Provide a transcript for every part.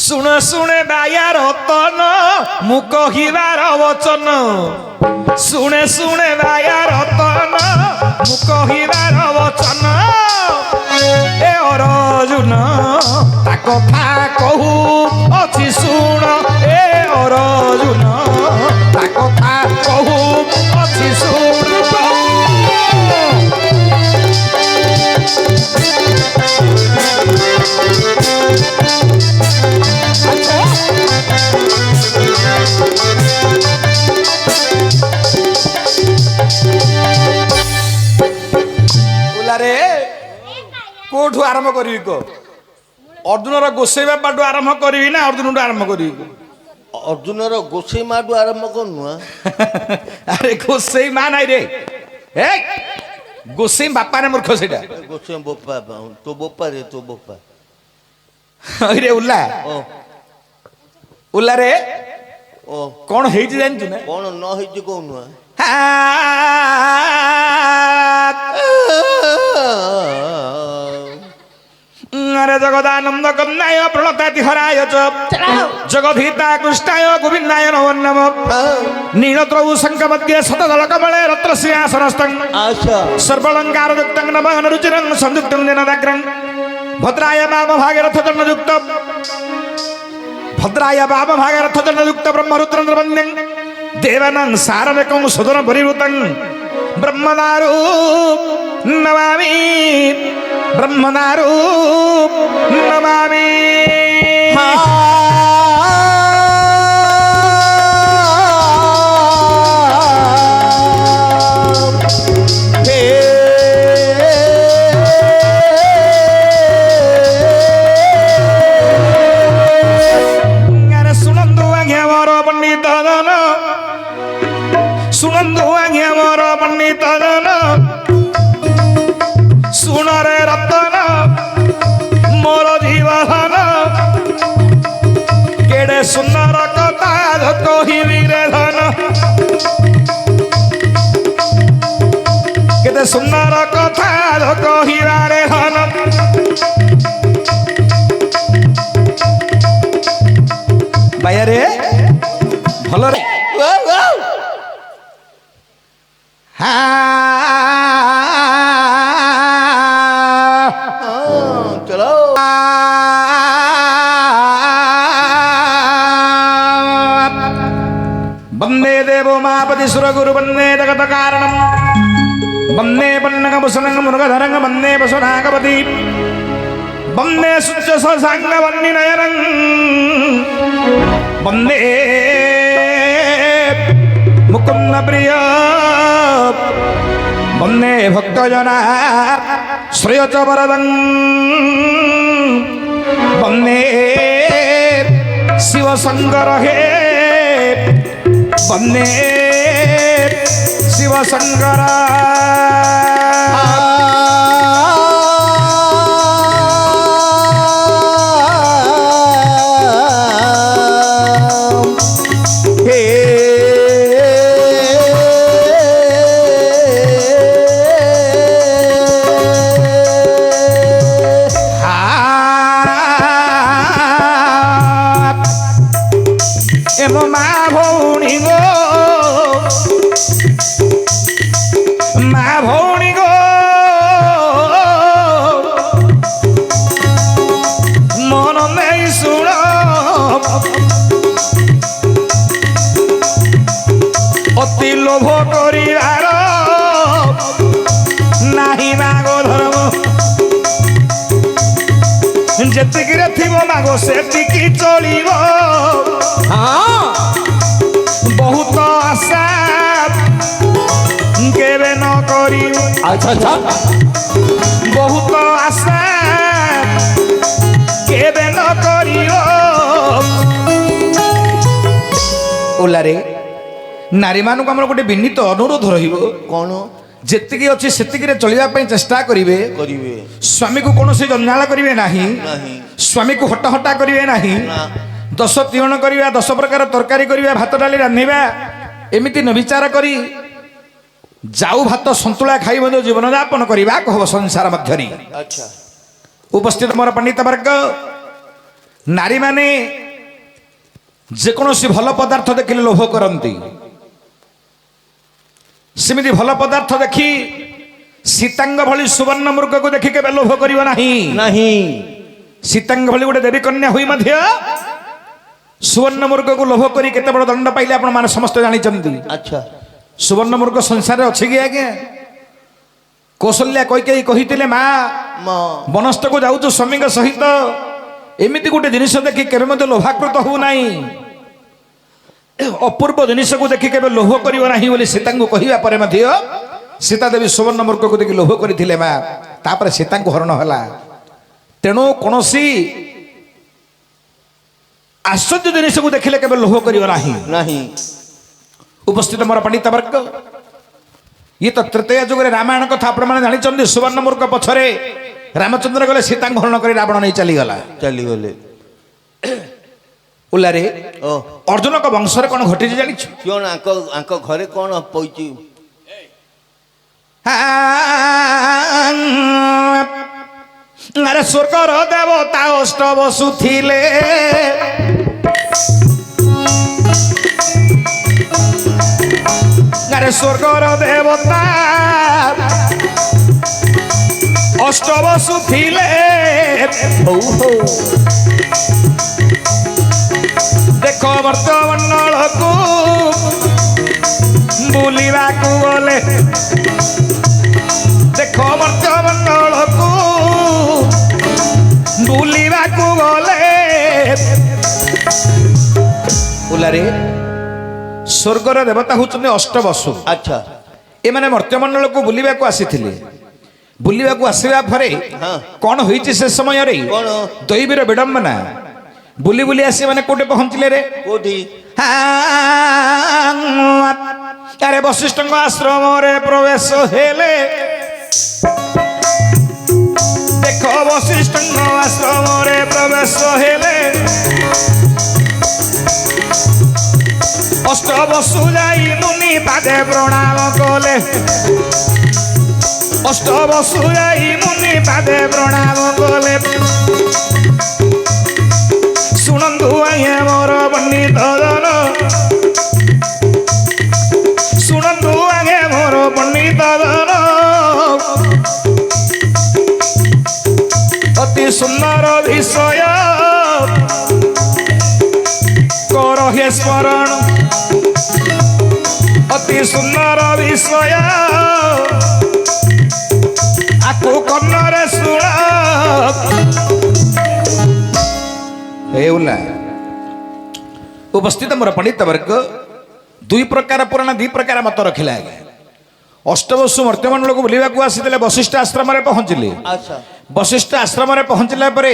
শুণ শুণে বায়া রতন মু কহিবার বচন শুণে শুণে বায়া রতন মু কহিবার বচন এ অরজুন তা কথা কহু অছি শুণ এ অরজুন তা কথা কহু অছি শুণ रे कोठू आरंभ करी को अर्जुन गोसाई बापू आरंभ करी ना अर्जुन आरंभ करी अर्जुन गोसाई माडू आरंभ करनु अरे गोसाई मा नहीं रे ए गोसाई बापा ने मूर्ख सेटा गोसाई बोपा तो बोपा रे तो बोपा अरे उल्ला उल्ला रे ओ कौन हेई जान तू ना कौन न हेई कोनु अरे जगदानंद कन्नाय प्रणताति हराय च जगधीता कृष्णाय गोविंदाय नमो नमः नीलत्रौ शंखमध्ये शतदल कमले रत्र सिंहासनस्थं आशा सर्वलंकार युक्तं नमः रुचिरं संयुक्तं जनादाग्रं भद्राय वाम भागीरथ जन्मयुक्त भद्राय वाम भागीरथ जन्मयुक्त ब्रह्मरुद्रेन्द्र वन्द्यं देवानां सारमेकं सुदन परिवृतं ब्रह्मदारू नमामि ब्रह्मदारू नमामि सुनंदु आज्ञा मोर पंडित जन सुनंदु आज्ञा मोर पंडित जन सुन रे रतन मोर जीवन केड़े सुंदर कथा कहिबी रे धन केड़े सुंदर कथा कहिबा रे धन बाया रे भल रे चलो वंदे देवो मापति सुर गुरु वंदे जगत कारणम वंदे पन्नग मुसलंग मुर्गधरंग वंदे वसुनागपति वंदे सुच ससांग वन्नि नयनं वंदे मुकुंद प्रिय वंदे भक्तजना श्रेयच वरदं वंदे शिव शंकर हे वंदे शिव शंकर मा भौणी गो मा भौणी गो मन नहीं शुण अति लोभ करिवार नाही मागो धर्म जेतिकिरे थिबो मागो सेतिकी चलिबो बहुत आशा केवे न करी अच्छा अच्छा बहुत आशा केवे न करी ओला रे नारी मानक हमर गोटे विनीत अनुरोध रहिबो कौन जेतिकी अछि सेतिकी रे चलिबा पई चेष्टा करिवे करिवे स्वामी को कोनोसी जंजाल करिवे नाही नहीं स्वामी को हटा हटा करिवे नाही ना 10 तिवण करिवा 10 प्रकार तरकारी करिवा भात डाली रांधिबा एमिति न विचार करी जाऊ भात संतुला खाई मध्य जीवन यापन करवा कह संसार मध्य अच्छा उपस्थित मोर पंडित वर्ग ନାରୀ ମାନେ ଯେକୌଣସି ଭଲ ପଦାର୍ଥ ଦେଖିଲେ ଲୋଭ କରନ୍ତି। ସେମିତି ଭଲ ପଦାର୍ଥ ଦେଖି ସୀତାଙ୍କ ଭଳି ସୁବର୍ଣ୍ଣ ମୃଗକୁ ଦେଖି କେବେ ଲୋଭ କରିବ ନାହିଁ। ନାହିଁ ସୀତାଙ୍କ ଭଳି ଗୋଟେ ଦେବୀ କନ୍ୟା ହୋଇ ମଧ୍ୟ ସୁବର୍ଣ୍ଣ ମୃଗକୁ ଲୋଭ କରି କେତେ ବଡ଼ ଦଣ୍ଡ ପାଇଲେ ଆପଣ ମାନେ ସମସ୍ତେ ଜାଣିଛନ୍ତି। ଆଚ୍ଛା ସୁବର୍ଣ୍ଣ ମୃଗ ସଂସାରରେ ଅଛି କି ଆଜ୍ଞା? କୌଶଲ୍ୟା କୈକେୟୀ କହିଥିଲେ ମା ମା ବନସ୍ଥକୁ ଯାଉଛୁ ସ୍ୱାମୀଙ୍କ ସହିତ, ଏମିତି ଗୋଟେ ଜିନିଷ ଦେଖି କେବେ ମଧ୍ୟ ଲୋଭାକୃତ ହଉ ନାହିଁ, ଅପୂର୍ବ ଜିନିଷକୁ ଦେଖି କେବେ ଲୋଭ କରିବ ନାହିଁ ବୋଲି ସୀତାଙ୍କୁ କହିବା ପରେ ମଧ୍ୟ ସୀତା ଦେବୀ ସୁବର୍ଣ୍ଣ ମୃଗକୁ ଦେଖି ଲୋଭ କରିଥିଲେ ମା। ତାପରେ ସୀତାଙ୍କୁ ହରଣ ହେଲା। ତେଣୁ କୌଣସି ଆଶ୍ଚର୍ଯ୍ୟ ଜିନିଷକୁ ଦେଖିଲେ କେବେ ଲୋଭ କରିବ ନାହିଁ। ନାହିଁ ଉପସ୍ଥିତ ମୋର ପଣ୍ଡିତ ବର୍ଗ, ଇଏ ତ ତ୍ରେତୟା ଯୁଗରେ ରାମାୟଣ କଥା ଆପଣମାନେ ଜାଣିଛନ୍ତି। ସୁବର୍ଣ୍ଣ ମୃଗ ପଛରେ ରାମଚନ୍ଦ୍ର ଗଲେ ସୀତାଙ୍କୁ ହରଣ କରି ରାବଣ ନେଇ ଚାଲିଗଲା। ଚାଲିଗଲେ। ଉଲ୍ଲାରେ ଓ ଅର୍ଜୁନଙ୍କ ବଂଶରେ କ'ଣ ଘଟିଛି ଜାଣିଛୁ? କ'ଣ ଆଙ୍କ ଘରେ କ'ଣ ପଇଛି? ଆରେ ସ୍ୱର୍ଗର ଦେବତା ଅଷ୍ଟ ବସୁଥିଲେ, ଆରେ ସ୍ୱର୍ଗର ଦେବତା ଅଷ୍ଟ ବସୁଥିଲେ। ଦେଖ ବର୍ତ୍ତମଣ୍ଡଳକୁ ବୁଲିବାକୁ ଗଲେ, ଦେଖ ବର୍ତ୍ତମଣ୍ଡଳକୁ ବୁଲିବାକୁ ଗଲେ। ଉଲ୍ଲାରେ ସ୍ୱର୍ଗର ଦେବତା ହଉଛନ୍ତି ଅଷ୍ଟବସୁ। ଆଚ୍ଛା ଏମାନେ ମର୍ତ୍ତ୍ୟମଣ୍ଡଳକୁ ବୁଲିବାକୁ ଆସିଥିଲେ। ବୁଲିବାକୁ ଆସିବା ପରେ ହଁ। କ'ଣ ହୋଇଛି ସେ ସମୟରେ? କ'ଣ? ଦୈବୀର ବିଡ଼ମ୍ବନା। ବୁଲି ବୁଲି ଆସି ମାନେ କୋଉଠି ପହଞ୍ଚିଲେ ରେ? କୋଉଠି? ଆରେ ବଶିଷ୍ଠଙ୍କ ଆଶ୍ରମରେ ପ୍ରବେଶ ହେଲେ। ଦେଖ ବଶିଷ୍ଠଙ୍କ ଆଶ୍ରମରେ ପ୍ରବେଶ ହେଲେ। ଅଷ୍ଟ ବସୁ ଯାଇ ମୁନି ପାଦେ ପ୍ରଣାମ କଲେ। ଅଷ୍ଟ ବସୁ ଯାଇ ମୁନି ପାଦେ ପ୍ରଣାମ କଲେ। ଶୁଣନ୍ତୁ ଆଜ୍ଞା ମୋର ପଣ୍ଡିତ ଜନ, ଶୁଣନ୍ତୁ ଆଜ୍ଞା ମୋର ପଣ୍ଡିତ ଜନ, ଅତି ସୁନ୍ଦର ବିଷୟ କର ହେ ସ୍ମରଣ, ଅତି ସୁନ୍ଦର ବିଷୟ ଆକୁ କର୍ଣ୍ଣରେ ଶୁଣ। ହେଉଲା ଉପସ୍ଥିତ ମୋର ପଣ୍ଡିତ ବର୍ଗ, ଦୁଇ ପ୍ରକାର ପୁରାଣ ଦୁଇ ପ୍ରକାର ମତ ରଖିଲା ଆଜ୍ଞା। ଅଷ୍ଟବସୁ ମର୍ତ୍ତ୍ୟମଣ୍ଡଳକୁ ବୁଲିବାକୁ ଆସିଥିଲେ, ବଶିଷ୍ଠ ଆଶ୍ରମରେ ପହଞ୍ଚିଲେ। ଆଚ୍ଛା ବଶିଷ୍ଠ ଆଶ୍ରମରେ ପହଞ୍ଚିଲା ପରେ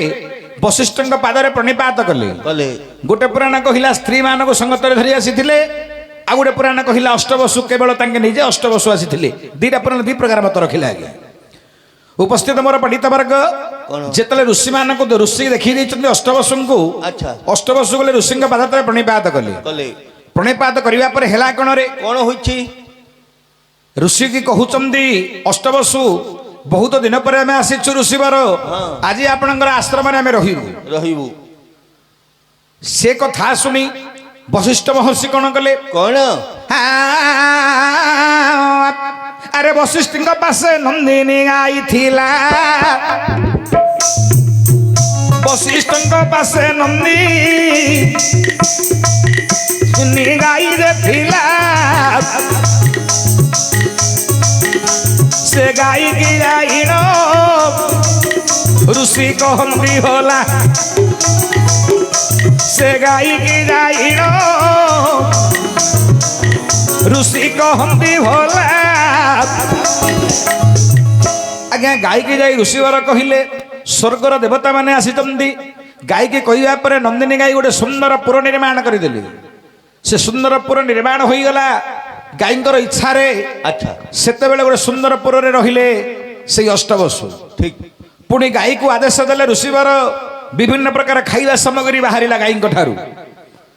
ବଶିଷ୍ଠଙ୍କ ପାଦରେ ପ୍ରଣିପାତ କଲେ। କଲେ। ଗୋଟେ ପୁରାଣ କହିଲା ସ୍ତ୍ରୀ ମାନଙ୍କୁ ସଙ୍ଗତରେ ଧରି ଆସିଥିଲେ, ଆଉ ଗୋଟେ ପୁରାଣ କହିଲା ଅଷ୍ଟବସୁ କେବଳ ତାଙ୍କେ ନିଜେ ଅଷ୍ଟବସୁ ଆସିଥିଲେ। ଦିଟା ପୁରାଣ ଦୁଇ ପ୍ରକାର ମତ ରଖିଲା ଆଜ୍ଞା। ଉପସ୍ଥିତ ମୋର ପଣ୍ଡିତ ବର୍ଗ, ଯେତେବେଳେ ଋଷିମାନଙ୍କୁ ଋଷି ଦେଖି ଦେଇଛନ୍ତି ଅଷ୍ଟବସୁଙ୍କୁ, ଆଚ୍ଛା ଅଷ୍ଟବସୁ ଗଲେ ଋଷିଙ୍କ ପାଦ ତଳେ ପ୍ରଣିପାତ କଲେ। କଲେ। ପ୍ରଣିପାତ କରିବା ପରେ ହେଲା କଣରେ? କ'ଣ ହୋଇଛି? ଋଷି କି କହୁଛନ୍ତି ଅଷ୍ଟବସୁ, ବହୁତ ଦିନ ପରେ ଆମେ ଆସିଛୁ ଋଷିବର, ଆଜି ଆପଣଙ୍କର ଆଶ୍ରମରେ ଆମେ ରହିବୁ। ରହିବୁ। ସେ କଥା ଶୁଣି ବଶିଷ୍ଠ ମହର୍ଷି କ'ଣ କଲେ? କ'ଣ? ଆରେ ବଶିଷ୍ଠଙ୍କ ପାଶେ ନନ୍ଦିନୀ ଗାଈ ଥିଲା। ବଶିଷ୍ଠଙ୍କ ପାଶେ ନନ୍ଦିନୀ ଗାଈରେ ଥିଲା। ସେ ଗାଈ କି ଯାଇଣ ଋଷି କହନ୍ତି होला। ସେ ଗାଈ କି ଯାଇଣ ଋଷି କହନ୍ତି होला। ଆଜ୍ଞା ଗାଈକି ଯାଇ ଋଷିବର କହିଲେ ସ୍ୱର୍ଗର ଦେବତା ମାନେ ଆସିଛନ୍ତି। ଗାଈକି କହିବା ପରେ ନନ୍ଦିନୀ ଗାଈ ଗୋଟେ ସୁନ୍ଦର ପୁର ନିର୍ମାଣ କରିଦେଲେ। ସେ ସୁନ୍ଦର ପୁର ନିର୍ମାଣ ହୋଇଗଲା ଗାଈଙ୍କର ଇଚ୍ଛାରେ। ଆଚ୍ଛା ସେତେବେଳେ ଗୋଟେ ସୁନ୍ଦର ପୁରରେ ରହିଲେ ସେଇ ଅଷ୍ଟବସୁ। ଠିକ। ପୁଣି ଗାଈକୁ ଆଦେଶ ଦେଲେ ଋଷିବର, ବିଭିନ୍ନ ପ୍ରକାର ଖାଇବା ସାମଗ୍ରୀ ବାହାରିଲା ଗାଈଙ୍କ ଠାରୁ।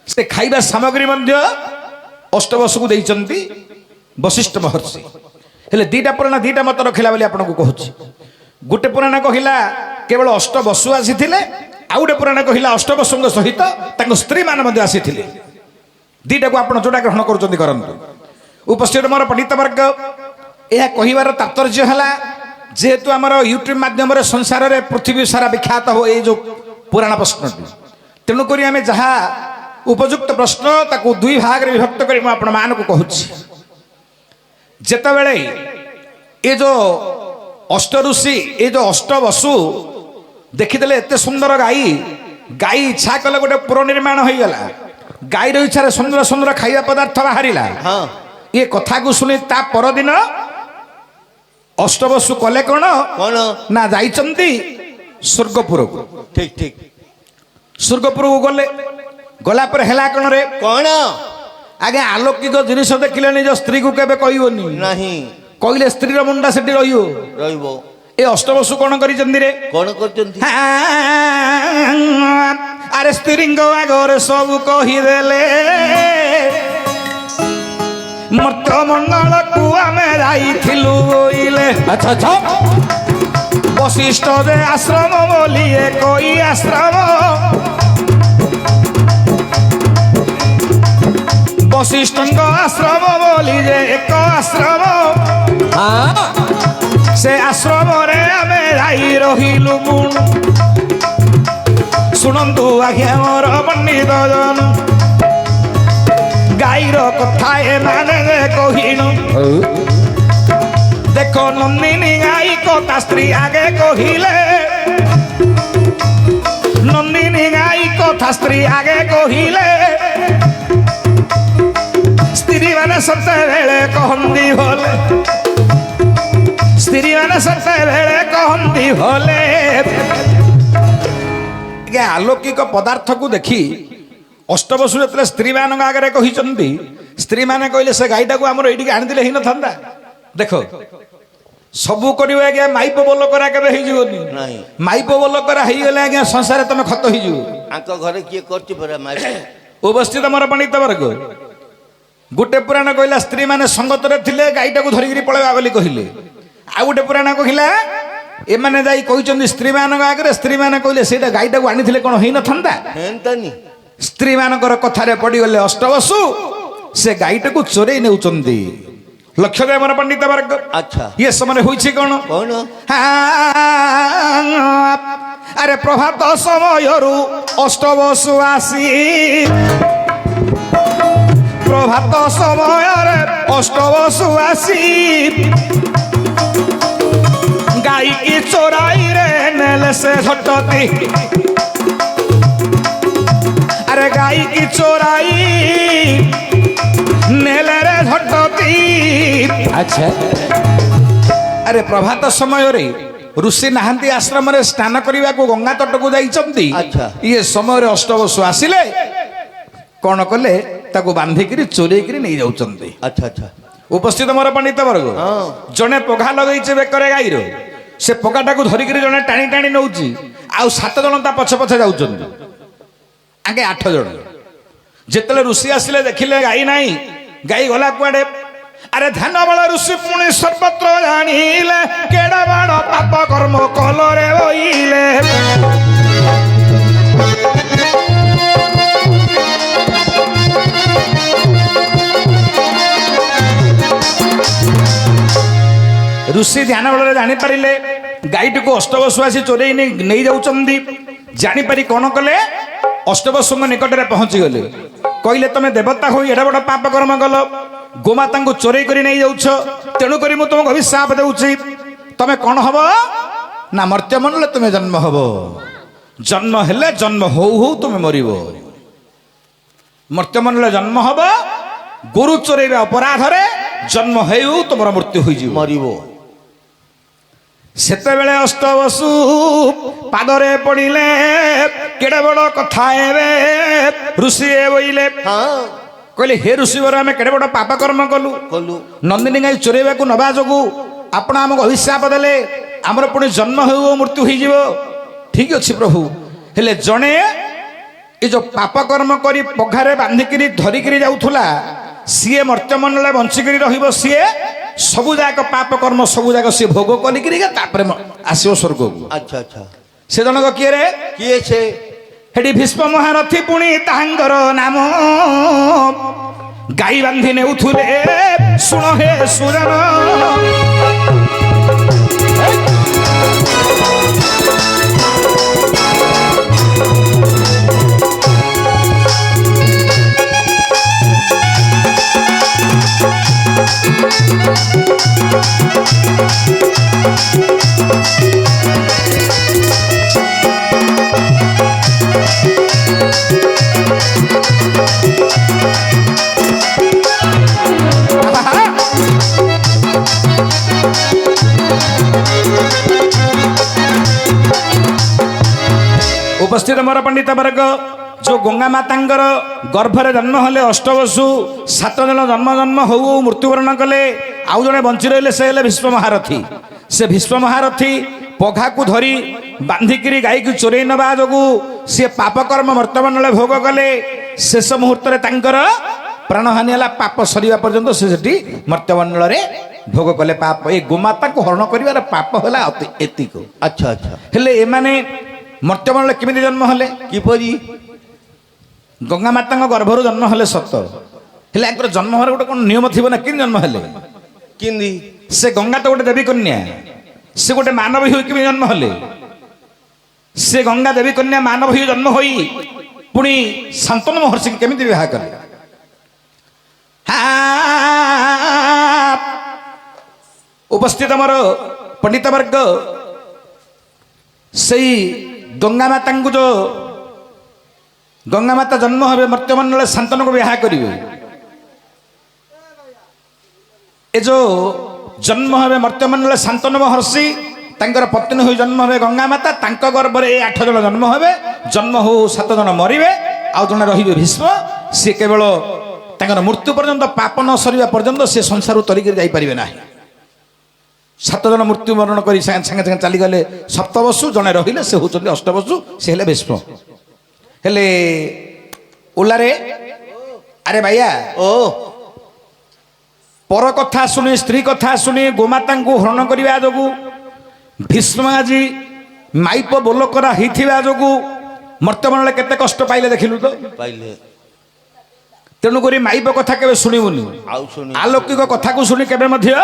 ସେ ଖାଇବା ସାମଗ୍ରୀ ମଧ୍ୟ ଅଷ୍ଟବସୁକୁ ଦେଇଛନ୍ତି ବଶିଷ୍ଠ ମହର୍ଷି। ହେଲେ ଦିଟା ପୁରାଣ ଦିଟା ମତ ରଖିଲା ବୋଲି ଆପଣଙ୍କୁ କହୁଛି। ଗୋଟେ ପୁରାଣ କହିଲା କେବଳ ଅଷ୍ଟବସୁ ଆସିଥିଲେ, ଆଉ ଗୋଟେ ପୁରାଣ କହିଲା ଅଷ୍ଟବସୁଙ୍କ ସହିତ ତାଙ୍କ ସ୍ତ୍ରୀମାନେ ମଧ୍ୟ ଆସିଥିଲେ। ଦିଟାକୁ ଆପଣ ଯୋଉଟା ଗ୍ରହଣ କରୁଛନ୍ତି କରନ୍ତୁ। ଉପସ୍ଥିତ ମୋର ପଣ୍ଡିତ ବର୍ଗ, ଏହା କହିବାର ତାତ୍ପର୍ଯ୍ୟ ହେଲା ଯେହେତୁ ଆମର ୟୁଟ୍ୟୁବ ମାଧ୍ୟମରେ ସଂସାରରେ ପୃଥିବୀ ସାରା ବିଖ୍ୟାତ ହୁଏ ଏଇ ଯୋଉ ପୁରାଣ ପ୍ରଶ୍ନଟି, ତେଣୁକରି ଆମେ ଯାହା ଉପଯୁକ୍ତ ପ୍ରଶ୍ନ ତାକୁ ଦୁଇ ଭାଗରେ ବିଭକ୍ତ କରି ମୁଁ ଆପଣମାନଙ୍କୁ କହୁଛି। ଯେତେବେଳେ ଏ ଯୋଉ ଅଷ୍ଟ ଋଷି ଏ ଯୋଉ ଅଷ୍ଟବସୁ ଦେଖିଦେଲେ ଏତେ ସୁନ୍ଦର ଗାଈ ଇଚ୍ଛା କଲେ ଗୋଟେ ପୁର ନିର୍ମାଣ ହେଇଗଲା। ଗାଈର ଇଚ୍ଛାରେ ସୁନ୍ଦର ସୁନ୍ଦର ଖାଇବା ପଦାର୍ଥ ବାହାରିଲା। ହଁ ଏ କଥାକୁ ଶୁଣି ତା ପରଦିନ ଅଷ୍ଟବସୁ କଲେ କଣ କଣ ନା ଯାଇଛନ୍ତି ସ୍ୱର୍ଗପୁରକୁ। ଠିକ ଠିକ ସ୍ୱର୍ଗପୁରକୁ ଗଲା ପରେ ହେଲା କଣ ରେ କଣ ଆଜ୍ଞା ଆଲୌକିକ ଜିନିଷ ଦେଖିଲେ ନିଜ ସ୍ତ୍ରୀକୁ କେବେ କହିବନି। ନାହିଁ କହିଲେ ସ୍ତ୍ରୀର ମୁଣ୍ଡା ସେଠି ରହିବ। ରହିବ। ଏ ଅଷ୍ଟବସୁ କଣ କରିଛନ୍ତି ରେ କଣ କରୁଛନ୍ତି? ଆରେ ସ୍ତ୍ରୀଙ୍କ ଆଗରେ ସବୁ କହିଦେଲେ ମର୍ତ୍ତ ମଣ୍ଡଳକୁ ଆମେ ଯାଇଥିଲୁ ବୋଇଲେ। ଆଚ୍ଛା ଆଚ୍ଛା ବଶିଷ୍ଠ ଯେ ଆଶ୍ରମ ବୋଲି କଇ ଆଶ୍ରମ, ବଶିଷ୍ଠଙ୍କ ଆଶ୍ରମ ବୋଲି ଯେ ଏକ ଆଶ୍ରମ, ସେ ଆଶ୍ରମରେ ଆମେ ଯାଇ ରହିଲୁ। ଶୁଣନ୍ତୁ ଆଜ୍ଞା ମୋର ପଣ୍ଡିତ ଜନ, ଗାଈର କଥା ଏମାନେ କହିନୁ। ଦେଖ ନନ୍ଦିନୀ ଗାଈ କଥା ସ୍ତ୍ରୀ ଆଗେ କହିଲେ, ନନ୍ଦିନୀ ଗାଈ କଥା ସ୍ତ୍ରୀ ଆଗେ କହିଲେ, ସ୍ତ୍ରୀ ମାନେ ସେତେବେଳେ କହନ୍ତି ଭଲେ, ସ୍ତ୍ରୀ ମାନେ ସେତେବେଳେ କହନ୍ତି ଭଲେ। ଆଲୌକିକ ପଦାର୍ଥକୁ ଦେଖି ଅଷ୍ଟବସୁ ଯେତେବେଳେ ସ୍ତ୍ରୀ ମାନଙ୍କ ଆଗରେ କହିଛନ୍ତି, ସ୍ତ୍ରୀ ମାନେ କହିଲେ ସେ ଗାଈଟାକୁ ଆମର ଏଇଠିକି ଆଣିଥିଲେ ହେଇନଥାନ୍ତା। ଦେଖ ସବୁ କରିବ ଆଜ୍ଞା, ମାଇପ ବୋଲ କରା କେବେ ହେଇଯିବନି। ମାଇପ ବୋଲ କରା ହେଇଗଲେ ଆଜ୍ଞା ସଂସାରରେ ତମେ ଖତ ହେଇଯିବ। ଆଙ୍କ ଘରେ କିଏ କରୁଛି ପରା ମାଇପ? ଉପସ୍ଥିତ ମୋର ପଣ୍ଡିତ ବର୍ଗ, ଗୋଟେ ପୁରାଣ କହିଲା ସ୍ତ୍ରୀ ମାନେ ସଙ୍ଗତରେ ଥିଲେ ଗାଈଟାକୁ ଧରିକିରି ପଳେଇବା ବୋଲି କହିଲେ। ଆଉ ଗୋଟେ ପୁରାଣ କହିଲା ଏମାନେ ଯାଇ କହିଛନ୍ତି ସ୍ତ୍ରୀ ମାନଙ୍କ ଆଗରେ, ସ୍ତ୍ରୀ ମାନେ କହିଲେ ସେଇଟା ଗାଈଟାକୁ ଆଣିଥିଲେ କଣ ହେଇନଥାନ୍ତା। ସ୍ତ୍ରୀ ମାନଙ୍କର କଥାରେ ପଡିଗଲେ ଅଷ୍ଟବସୁ, ସେ ଗାଈଟାକୁ ଚୋରେଇ ନେଉଛନ୍ତି। ଲକ୍ଷ୍ୟ ଦେବ ମୋର ପଣ୍ଡିତ ବର୍ଗ। ଆଚ୍ଛା ଇଏ ସମୟରେ ହୋଇଛି କଣ କଣ? ଆରେ ପ୍ରଭାତ ସମୟରୁ ଅଷ୍ଟବସୁ ଆସି, ପ୍ରଭାତ ସମୟରେ ଅଷ୍ଟବସୁ ଆସି ଗାଈକି ଚୋରାଇରେ ନେଲେ ସେ ଝଟତି। ଆରେ ଗାଈକି ଚୋରାଇ ନେଲେ ରେ ଝଟତି। ଆଚ୍ଛା ଆରେ ପ୍ରଭାତ ସମୟରେ ଋଷି ନାହାନ୍ତି ଆଶ୍ରମରେ ସ୍ନାନ କରିବାକୁ ଗଙ୍ଗା ତଟକୁ ଯାଇଛନ୍ତି। ଇଏ ସମୟରେ ଅଷ୍ଟବସୁ ଆସିଲେ କଣ କଲେ, ତାକୁ ବାନ୍ଧିକିରି ଚୋରେଇକିରି ନେଇ ଯାଉଛନ୍ତି। ଆଚ୍ଛା ଆଚ୍ଛା ଉପସ୍ଥିତ ମୋର ପଣ୍ଡିତ ବର୍ଗ, ଜଣେ ପଘା ଲଗେଇছে ବେକରେ ଗାଈର, ସେ ପଘାଟାକୁ ଧରିକିରି ଜଣେ ଟାଣି ଟାଣି ନଉଛି, ଆଉ 7 ଜଣ ତା ପଛେ ପଛେ ଯାଉଛନ୍ତି, ଆଗେ 8 ଜଣ। ଯେତେବେଳେ ଋଷି ଆସିଲେ ଦେଖିଲେ ଗାଈ ନାହିଁ, ଗାଈ ଗଲା କୁଆଡେ? ଆରେ ଧ୍ୟାନ ବଳ ଋଷି ପୁଣି ସର୍ବତ୍ର ଜାଣିଲେ, କେଡା ବଡ ପାପ କର୍ମ କଲରେ ବଇଲେ। ଋଷି ଧ୍ୟାନ ବଳରେ ଜାଣିପାରିଲେ ଗାଈଟିକୁ ଅଷ୍ଟବସୁ ଆସି ଚୋରେଇ ନେଇ ଯାଉଛନ୍ତି। ଜାଣିପାରି କଣ କଲେ, ଅଷ୍ଟବସୁଙ୍କ ନିକଟରେ ପହଞ୍ଚିଗଲେ। କହିଲେ ତମେ ଦେବତା ହୋଇ ଏଡା ବଡ ପାପ କର୍ମ କଲ, ଗୋମାତାଙ୍କୁ ଚୋରେଇ କରି ନେଇ ଯାଉଛ, ତେଣୁକରି ମୁଁ ତୁମକୁ ଅଭିଶାପ ଦେଉଛି। ତମେ କଣ ହବ ନା ମର୍ତ୍ତ୍ୟମଣ୍ଡଳରେ ତୁମେ ଜନ୍ମ ହବ। ଜନ୍ମ ହେଲେ ଜନ୍ମ ହଉ ହଉ ତୁମେ ମରିବ। ମର୍ତ୍ତ୍ୟମଣ୍ଡଳରେ ଜନ୍ମ ହବ, ଗୋରୁ ଚୋରେଇବା ଅପରାଧରେ ଜନ୍ମ ହେଉ ତୁମର ମୃତ୍ୟୁ ହୋଇଯିବ, ମରିବ। ସେତେବେଳେ ଅଷ୍ଟବସୁ ପାଦରେ ପଡ଼ିଲେ, କେଡେ ବଡ କଥା ଏବେ ଋଷି ବୋଇଲେ। କହିଲେ ହେ ଋଷିବର, ଆମେ କେଡେ ବଡ ପାପ କର୍ମ କଲୁ। ନନ୍ଦିନୀ ଗାଈ ଚୋରେଇବାକୁ ନବା ଯୋଗୁ ଆପଣ ଆମକୁ ଅଭିଶାପ ଦେଲେ, ଆମର ପୁଣି ଜନ୍ମ ହେଉ ମୃତ୍ୟୁ ହେଇଯିବ। ଠିକ ଅଛି ପ୍ରଭୁ, ହେଲେ ଜଣେ ଏ ଯୋଉ ପାପ କର୍ମ କରି ପଘାରେ ବାନ୍ଧିକିରି ଧରିକିରି ଯାଉଥିଲା, ସିଏ ମର୍ତ୍ତ୍ୟମଣ୍ଡଳରେ ବଞ୍ଚିକିରି ରହିବ। ସିଏ ସବୁ ଯାକ ପାପ କର୍ମ ସବୁ ଯାକ ସିଏ ଭୋଗ କରିକିରି ତାପରେ ଆସିବ ସ୍ୱର୍ଗକୁ। ଆଚ୍ଛା ଆଚ୍ଛା ସେ ଜଣକ କିଏ ରେ? କିଏ ସେ? ହେଠି ଭୀଷ୍ମ ମହାରଥୀ ପୁଣି ତାହାଙ୍କର ନାମ ଗାଈ ବାନ୍ଧି ନେଉଥିଲେ ଶୁଣ ହେ ସୁଜନ। उपस्थित मोर पंडित वर्ग जो गंगा मातांकर गर्भरे जन्म हेले अष्टवसु 7 जन जन्म जन्म हो मृत्युवरण कले आउ जने बंची रहिले से हेले भीष्म महारथी। से भीष्म महारथी पघा को धरी बांधिकी गाई को चोरई नवा जोगु सी पापकर्म वर्तमान भोग कले शेष मुहूर्त प्राण हानि है पाप सरीवा पर्यंत से मर्त्यमंडल भोग कले पाप ए गोमाता को हरण कर पाप है एतिक। अच्छा अच्छा हेले एमाने मर्त्यमंडल केमिति जन्म हेले किपरि? गंगा माता गर्भर जन्म हेले सत हेले आंकर जन्म हर गोटे कौन नियम थी ना कि जन्म हेले किंदी से गंगा तो गोटे देवी कन्या से गोटे मानव ही कि जन्म हेले से गंगा देवी कन्या मानव ही जन्म होई पुणी शांतनु महर्षि केमिति विवाह कले? उपस्थित मोर पंडित वर्ग सही गंगा माता को जो गंगा माता जन्म हे मर्त्यमंडल शांतनु को विवाह करेंगे ए जो जन्म हे मर्त्यमंडल शांतनु महर्षि तांकर पत्नी हुई जन्म हे गंगा माता तांक गर्भरे 8 जन जन्म हे जन्म हो 7 जन मरवे आउ जन रहिबे भीष्म सी केवल तांकर मृत्यु पर्यंत पाप न सरीवा पर्यंत से संसार तरिक जाई परिबे नाही। 7 जन मृत्यु मरण कर संगे संगे चलीगले सप्तवसु जड़े रहिले से होचंदी अष्टवसु से हेले भीष्म हेले ओलारे अरे भैया ओ पर कथा शुणी स्त्री कथा शुणी गोमाता को हरण करने जोगु भीष्म आज माइप बोलकरा होता जोगु मर्त्यमंडल केते कष्ट पाइले देखिलु तो पाइले तेणुक माइप कथा केबे शुणिबुनि आलौकिक कथा को शुणी केबे मध्य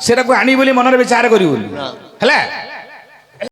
सेटा को आनी बोली मन रे विचार करिबुनि ना। हैला